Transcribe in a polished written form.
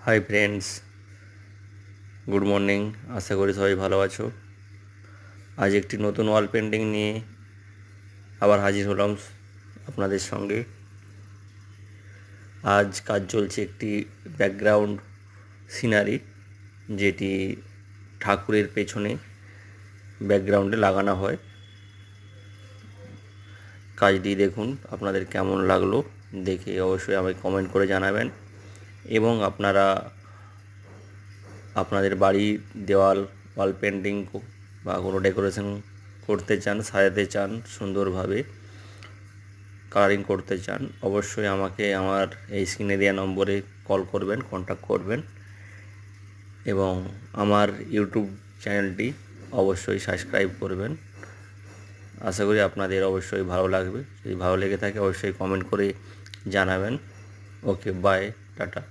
High friends, good morning. আশা করি সবাই ভালো আছো। আজ একটি নতুন ওয়াল পেন্টিং নিয়ে আবার হাজির হলাম আপনাদের সঙ্গে। আজ কাজ চলছে একটি ব্যাকগ্রাউন্ড সিনারি, যেটি ঠাকুরের পেছনে ব্যাকগ্রাউন্ডে লাগানো হয়। কাজটি দেখুন, আপনাদের কেমন লাগলো দেখে অবশ্যই আমাকে কমেন্ট করে জানাবেন। এবং আপনারা আপনাদের বাড়ির দেওয়াল ওয়াল পেন্টিং বা কোনো ডেকোরেশন করতে চান, সাজাতে চান, সুন্দরভাবে কালারিং করতে চান, অবশ্যই আমাকে আমার এই স্ক্রিনে দেওয়া নম্বরে কল করবেন, কন্ট্যাক্ট করবেন এবং আমার ইউটিউব চ্যানেলটি অবশ্যই সাবস্ক্রাইব করবেন। আশা করি আপনাদের অবশ্যই ভালো লাগবে। যদি ভালো লেগে থাকে অবশ্যই কমেন্ট করে জানাবেন। ওকে, বাই, টাটা।